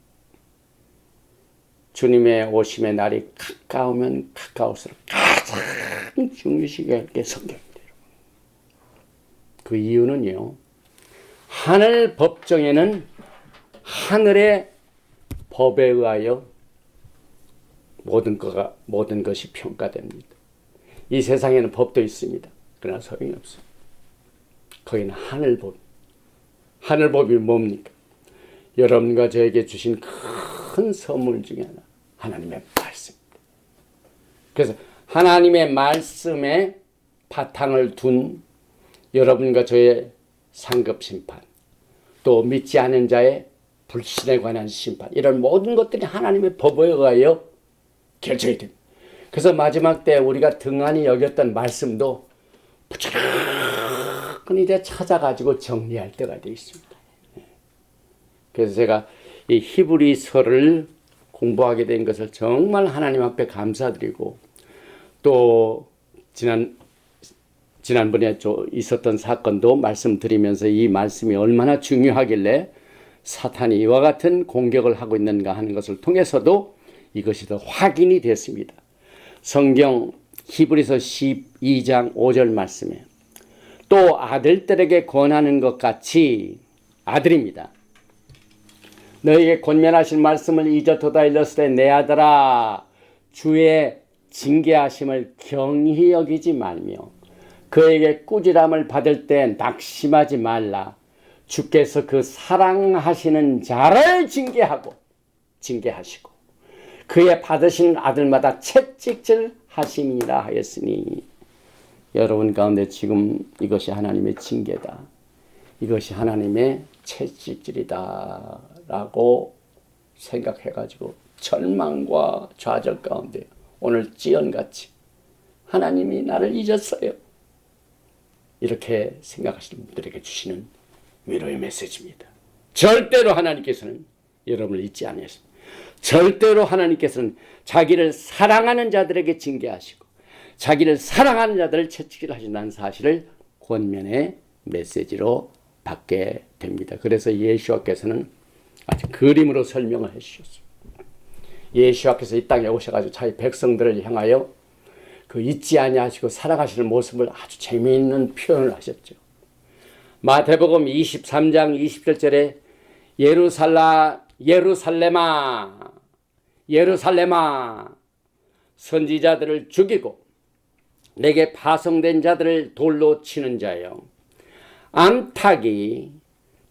주님의 오심의 날이 가까우면 가까울수록 가장 중요시 여길 게 성경입니다, 여러분. 그 이유는요, 하늘 법정에는 하늘의 법에 의하여 모든 것이 평가됩니다. 이 세상에는 법도 있습니다. 그러나 소용이 없어요. 거기는 하늘법. 하늘법이 뭡니까? 여러분과 저에게 주신 큰 선물 중에 하나, 하나님의 말씀입니다. 그래서 하나님의 말씀에 바탕을 둔 여러분과 저의 상급 심판, 또 믿지 않은 자의 불신에 관한 심판, 이런 모든 것들이 하나님의 법에 의하여 결정이 됩니다. 그래서 마지막 때 우리가 등한히 여겼던 말씀도 부지런히 이제 찾아가지고 정리할 때가 되어 있습니다. 그래서 제가 이 히브리서를 공부하게 된 것을 정말 하나님 앞에 감사드리고, 또 지난번에 있었던 사건도 말씀드리면서 이 말씀이 얼마나 중요하길래 사탄이 이와 같은 공격을 하고 있는가 하는 것을 통해서도 이것이 더 확인이 됐습니다. 성경 히브리서 12장 5절 말씀에 또 아들들에게 권하는 것 같이, 아들입니다. 너에게 권면하신 말씀을 잊어도다 일렀을 때 내 아들아, 주의 징계하심을 경히 여기지 말며 그에게 꾸지람을 받을 때 낙심하지 말라. 주께서 그 사랑하시는 자를 징계하시고 그의 받으신 아들마다 채찍질 하심이라 하였으니, 여러분 가운데 지금 이것이 하나님의 징계다, 이것이 하나님의 채찍질이다 라고 생각해가지고 절망과 좌절 가운데 오늘 찌언같이 하나님이 나를 잊었어요, 이렇게 생각하시는 분들에게 주시는 위로의 메시지입니다. 절대로 하나님께서는 여러분을 잊지 않으셨습니다. 절대로 하나님께서는 자기를 사랑하는 자들에게 징계하시고 자기를 사랑하는 자들을 채찍질하신다는 사실을 권면해 메시지로 받게 됩니다. 그래서 예수와께서는 아주 그림으로 설명을 해주셨어요. 예수와께서 이 땅에 오셔가지고 자기 백성들을 향하여 그 잊지 아니하시고 살아가시는 모습을 아주 재미있는 표현을 하셨죠. 마태복음 23장 27절에 예루살렘아 예루살렘아 선지자들을 죽이고 내게 파송된 자들을 돌로 치는 자여 암탉이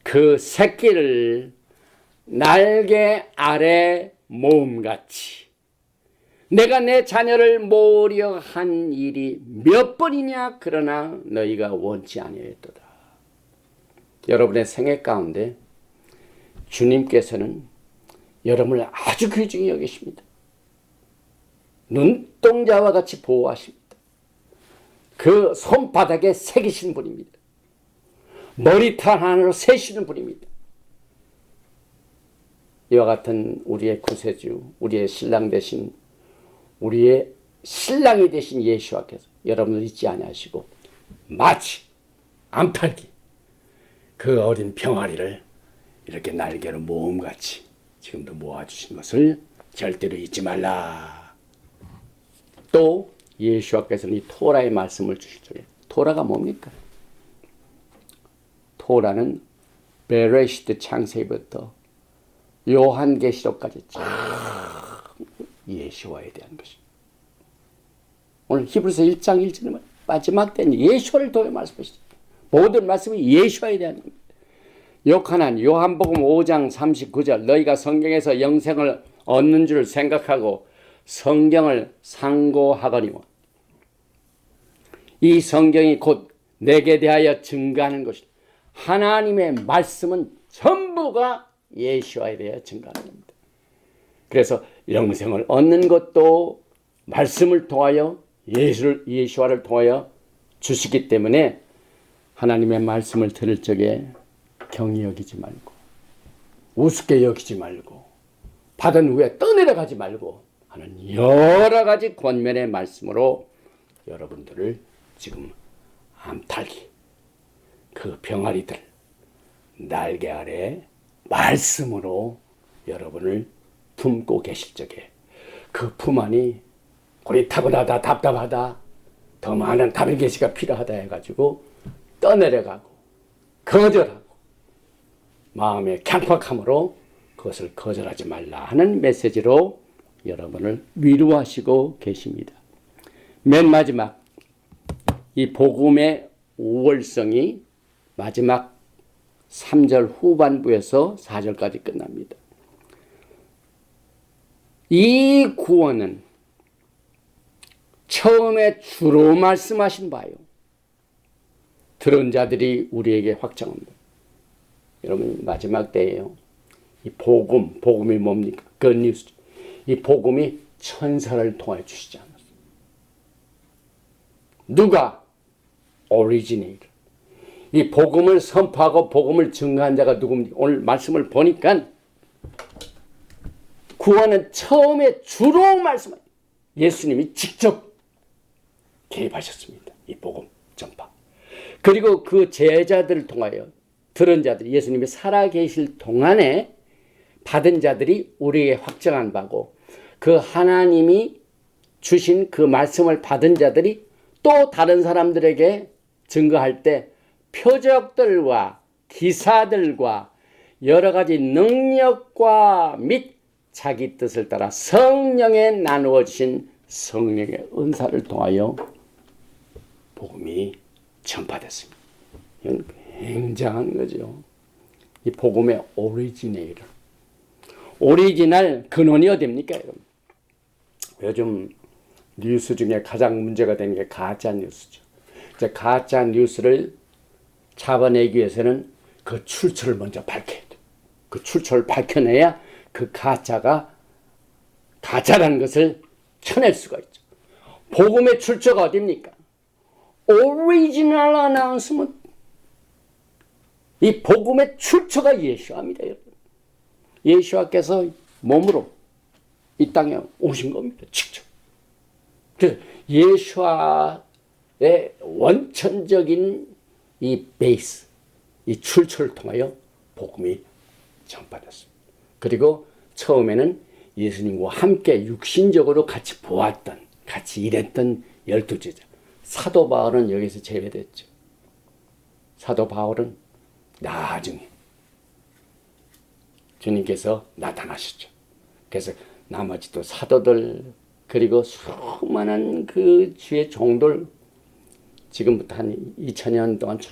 그 새끼를 날개 아래 모음같이 내가 내 자녀를 모으려 한 일이 몇 번이냐 그러나 너희가 원치 아니하였도다. 여러분의 생애 가운데 주님께서는 여러분을 아주 귀중히 여기십니다. 눈동자와 같이 보호하십니다. 그 손바닥에 새기신 분입니다. 머리털 하나로 세시는 분입니다. 이와 같은 우리의 구세주, 우리의 신랑 되신, 우리의 신랑이 되신 예수와께서 여러분을 잊지 아니하시고 마치 암탉이 그 어린 병아리를 이렇게 날개로 모음같이 지금도 모아주신 것을 절대로 잊지 말라. 또 예수와께서는 이 토라의 말씀을 주시죠. 토라가 뭡니까? 토라는 베레시트 창세기부터 요한계시록까지 예수와에 대한 것입니다. 오늘 히브리서 1장 1절에 마지막 때는 예수를 통해 말씀하시죠. 모든 말씀이 예수와에 대한 겁니다. 요한복음 5장 39절 너희가 성경에서 영생을 얻는 줄 생각하고 성경을 상고하거니와 이 성경이 곧 내게 대하여 증거하는 것이다. 하나님의 말씀은 전부가 예수와에 대하여 증거하는 겁니다. 그래서 영생을 얻는 것도 말씀을 통하여 예수와를 통하여 주시기 때문에 하나님의 말씀을 들을 적에 경히 여기지 말고 우습게 여기지 말고 받은 후에 떠내려가지 말고 하는 여러 가지 권면의 말씀으로 여러분들을 지금 암탉이 그 병아리들 날개 아래 말씀으로 여러분을 품고 계실 적에 그 품 안이 고리타분하다 답답하다 더 많은 다른 계시가 필요하다 해가지고 떠내려가고 거절하고 마음의 강팍함으로 그것을 거절하지 말라 하는 메시지로 여러분을 위로하시고 계십니다. 맨 마지막 이 복음의 우월성이 마지막 3절 후반부에서 4절까지 끝납니다. 이 구원은 처음에 주로 말씀하신 바요. 들은 자들이 우리에게 확정합니다. 여러분 마지막 때예요. 이 복음이 뭡니까? Good news. 이 복음이 천사를 통해 주시지 않았어요. 누가? Originator. 이 복음을 선포하고 복음을 증거한 자가 누굽니까? 오늘 말씀을 보니까 구원은 처음에 주로 말씀하신 예수님이 직접 개입하셨습니다. 이 복음 전파. 그리고 그 제자들을 통하여 들은 자들, 예수님이 살아계실 동안에 받은 자들이 우리에게 확정한 바고 그 하나님이 주신 그 말씀을 받은 자들이 또 다른 사람들에게 증거할 때 표적들과 기사들과 여러 가지 능력과 및 자기 뜻을 따라 성령에 나누어 주신 성령의 은사를 통하여 복음이 전파됐습니다. 이건 굉장한 거죠. 이 복음의 오리지널 근원이 어디입니까, 여러분? 요즘 뉴스 중에 가장 문제가 되는 게 가짜 뉴스죠. 이제 가짜 뉴스를 잡아내기 위해서는 그 출처를 먼저 밝혀야 돼. 그 출처를 밝혀내야 그 가짜라는 것을 쳐낼 수가 있죠. 복음의 출처가 어디입니까? 오리지널 어나운스먼트. 이 복음의 출처가 예수와입니다, 여러분. 예수와께서 몸으로 이 땅에 오신 겁니다, 직접. 그래서 예수와의 원천적인 이 베이스, 이 출처를 통하여 복음이 전파됐습니다. 그리고 처음에는 예수님과 함께 육신적으로 같이 보았던, 같이 일했던 12제자. 사도 바울은 여기서 제외됐죠. 사도 바울은 나중에 주님께서 나타나셨죠. 그래서 나머지도 사도들, 그리고 수많은 그 주의 종들, 지금부터 한 2000년 동안 쭉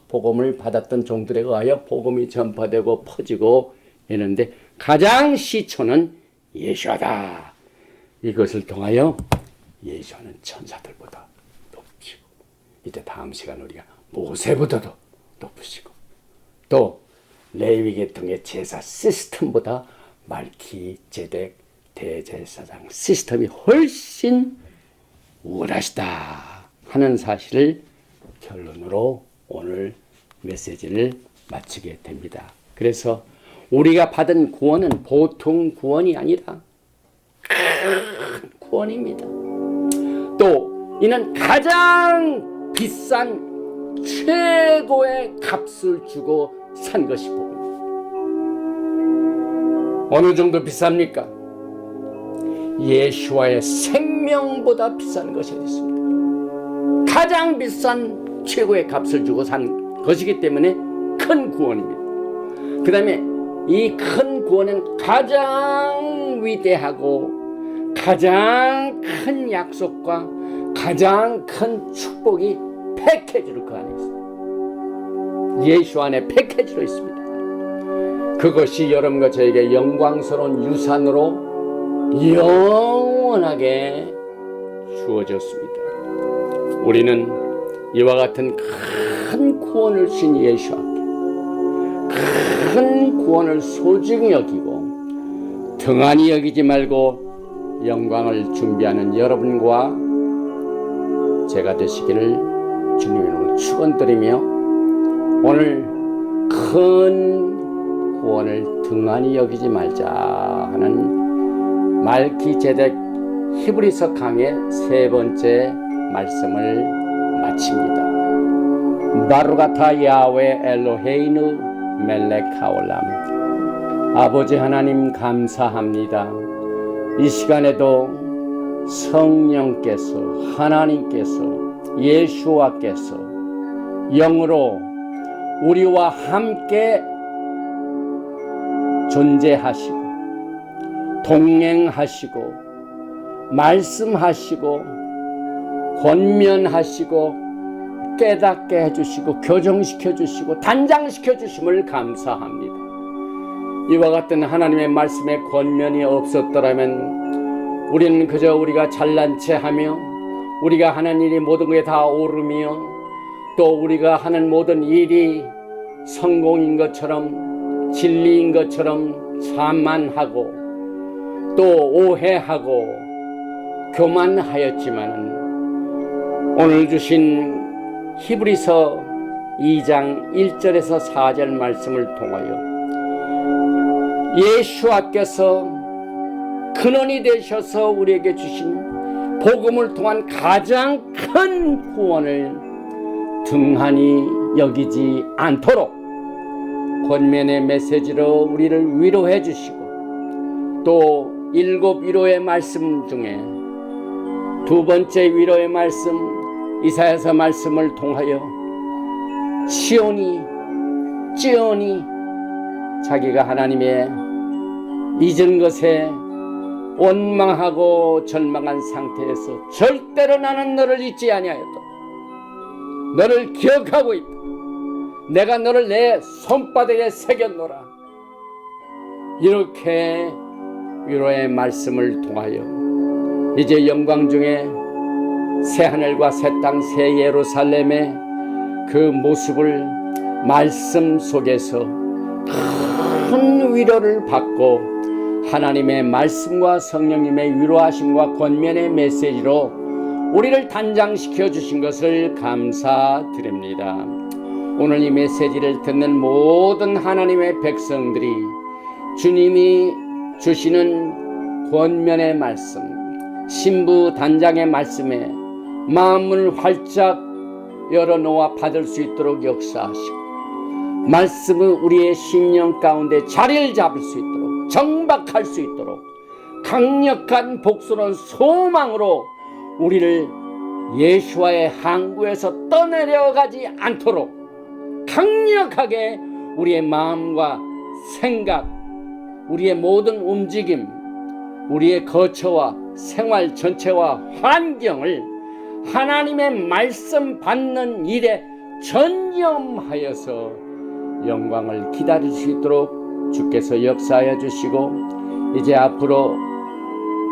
복음을 받았던 종들에 의하여 복음이 전파되고 퍼지고 이러는데, 가장 시초는 예수하다. 이것을 통하여 예수는 천사들보다 높으시고, 이제 다음 시간 우리가 모세보다도 높으시고, 또 레위 계통의 제사 시스템보다 말키제덱 대제사장 시스템이 훨씬 우월하시다 하는 사실을 결론으로 오늘 메시지를 마치게 됩니다. 그래서 우리가 받은 구원은 보통 구원이 아니라 큰 구원입니다. 또 이는 가장 비싼 최고의 값을 주고 산 것이 복음입니다. 어느 정도 비쌉니까? 예수와의 생명보다 비싼 것이 있습니다. 가장 비싼 최고의 값을 주고 산 것이기 때문에 큰 구원입니다. 그 다음에 이 큰 구원은 가장 위대하고 가장 큰 약속과 가장 큰 축복이 패키지로 그 안에 있습니다. 예수 안에 패키지로 있습니다. 그것이 여러분과 저에게 영광스러운 유산으로 영원하게 주어졌습니다. 우리는 이와 같은 큰 구원을 주신 예수와 큰 구원을 소중히 여기고 등한히 여기지 말고 영광을 준비하는 여러분과 제가 되시기를 주님의 이름으로 축원드리며, 오늘 큰 구원을 등한히 여기지 말자 하는 말기제덱 히브리서 강의 3번째 말씀을 마칩니다. 바루가타 야훼 엘로헤이누 멜렉 하올람. 아버지 하나님 감사합니다. 이 시간에도 성령께서, 하나님께서, 예수와께서 영으로 우리와 함께 존재하시고 동행하시고 말씀하시고 권면하시고 깨닫게 해주시고 교정시켜 주시고 단장시켜 주심을 감사합니다. 이와 같은 하나님의 말씀의 권면이 없었더라면 우리는 그저 우리가 잘난 체 하며 우리가 하는 일이 모든 게 다 옳으며 또 우리가 하는 모든 일이 성공인 것처럼 진리인 것처럼 자만하고 또 오해하고 교만하였지만, 오늘 주신 히브리서 2장 1절에서 4절 말씀을 통하여 예수께서 근원이 되셔서 우리에게 주신 복음을 통한 가장 큰 구원을 등한히 여기지 않도록 권면의 메시지로 우리를 위로해 주시고, 또 7 위로의 말씀 중에 2번째 위로의 말씀 이사야서 말씀을 통하여 시온이 자기가 하나님의 잊은 것에 원망하고 절망한 상태에서 절대로 나는 너를 잊지 아니하였다. 너를 기억하고 있다. 내가 너를 내 손바닥에 새겼노라. 이렇게 위로의 말씀을 통하여 이제 영광 중에 새하늘과 새 땅 새 예루살렘의 그 모습을 말씀 속에서 큰 위로를 받고 하나님의 말씀과 성령님의 위로하심과 권면의 메시지로 우리를 단장시켜 주신 것을 감사드립니다. 오늘 이 메시지를 듣는 모든 하나님의 백성들이 주님이 주시는 권면의 말씀, 신부 단장의 말씀에 마음을 활짝 열어놓아 받을 수 있도록 역사하시고, 말씀은 우리의 심령 가운데 자리를 잡을 수 있도록, 정박할 수 있도록, 강력한 복수는 소망으로 우리를 예수와의 항구에서 떠내려가지 않도록 강력하게 우리의 마음과 생각, 우리의 모든 움직임, 우리의 거처와 생활 전체와 환경을 하나님의 말씀 받는 일에 전념하여서 영광을 기다릴 수 있도록 주께서 역사하여 주시고, 이제 앞으로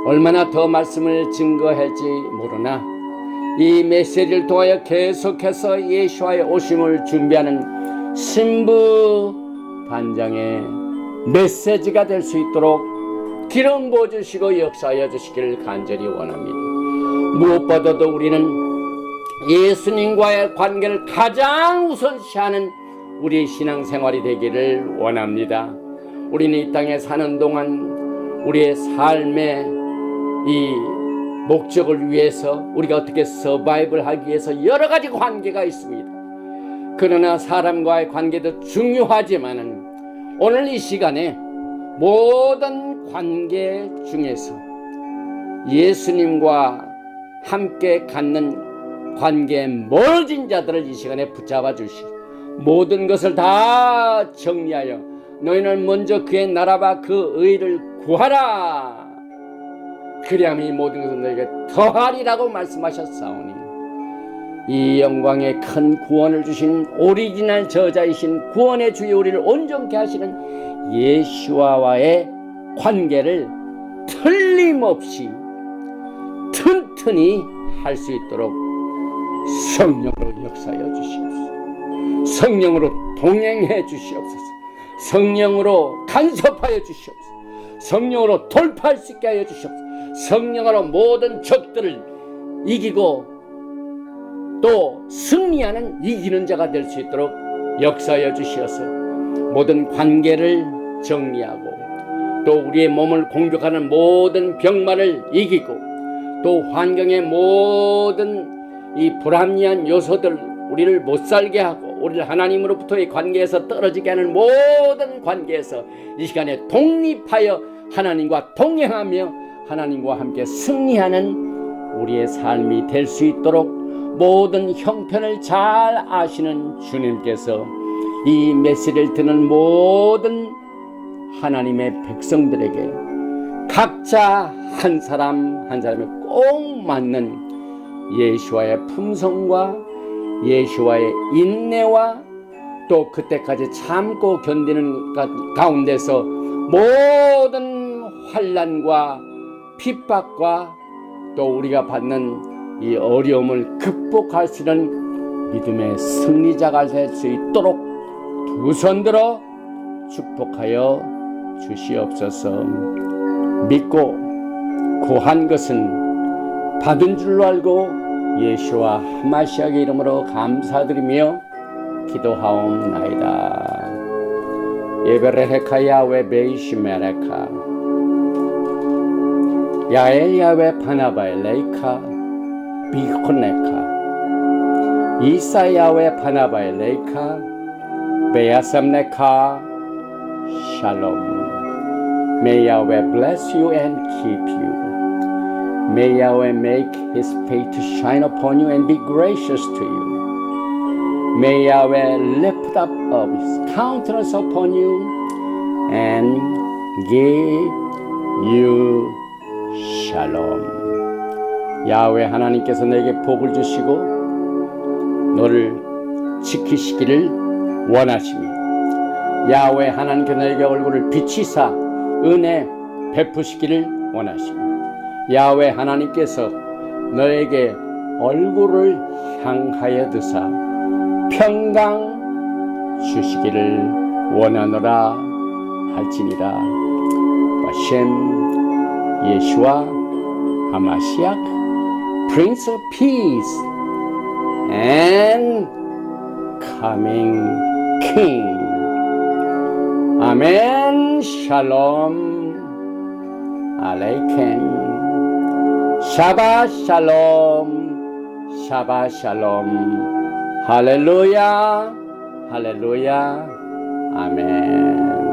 얼마나 더 말씀을 증거할지 모르나 이 메시지를 통하여 계속해서 예수와의 오심을 준비하는 신부 단장의 메시지가 될 수 있도록 기름 부어주시고 역사하여 주시기를 간절히 원합니다. 무엇보다도 우리는 예수님과의 관계를 가장 우선시하는 우리의 신앙생활이 되기를 원합니다. 우리는 이 땅에 사는 동안 우리의 삶의 이 목적을 위해서 우리가 어떻게 서바이벌 하기 위해서 여러 가지 관계가 있습니다. 그러나 사람과의 관계도 중요하지만은 오늘 이 시간에 모든 관계 중에서 예수님과 함께 갖는 관계에 멀어진 자들을 이 시간에 붙잡아 주시고, 모든 것을 다 정리하여 너희는 먼저 그의 나라와 그 의를 구하라, 그리하면 이 모든 것을 너희에게 더하리라고 말씀하셨사오니, 이 영광의 큰 구원을 주신 오리지널 저자이신 구원의 주의 우리를 온전케 하시는 예수와의 관계를 틀림없이 튼튼히 할 수 있도록 성령으로 역사하여 주시옵소서. 성령으로 동행해 주시옵소서. 성령으로 간섭하여 주시옵소서. 성령으로 돌파할 수 있게 하여 주시옵소서. 성령으로 모든 적들을 이기고 또 승리하는 이기는 자가 될 수 있도록 역사하여 주시어서 모든 관계를 정리하고 또 우리의 몸을 공격하는 모든 병마를 이기고 또 환경의 모든 이 불합리한 요소들 우리를 못살게 하고 우리를 하나님으로부터의 관계에서 떨어지게 하는 모든 관계에서 이 시간에 독립하여 하나님과 동행하며 하나님과 함께 승리하는 우리의 삶이 될 수 있도록 모든 형편을 잘 아시는 주님께서 이 메시지를 듣는 모든 하나님의 백성들에게 각자 한 사람 한 사람에 꼭 맞는 예수와의 품성과 예수와의 인내와 또 그때까지 참고 견디는 가운데서 모든 환난과 핍박과 또 우리가 받는 이 어려움을 극복할 수 있는 믿음의 승리자가 될 수 있도록 두 손 들어 축복하여 주시옵소서. 믿고 구한 것은 받은 줄로 알고 예수와 하마시아의 이름으로 감사드리며 기도하옵나이다. 예베레헤카 야외 베이시메레카 야엘 야외 파나바엘 레이카 비코네카 이사 야외 파나바엘 레이카 베야삼네카 샬롬. May Yahweh bless you and keep you. May Yahweh make his face to shine upon you and be gracious to you. May Yahweh lift up his countenance upon you and give you shalom. 야훼 하나님께서 너에게 복을 주시고 너를 지키시기를 원하십니다. 야훼 하나님께서 너에게 얼굴을 비치사 은혜 베푸시기를 원하십니다. 야훼 하나님께서 너에게 얼굴을 향하여 드사 평강 주시기를 원하노라 할지니라. 바셈 예수와 하마시악 Prince of Peace and Coming King. 아멘. 샬롬 알레이켐. 샤바 샬롬. 샤바 샬롬. 할렐루야, 할렐루야, 아멘.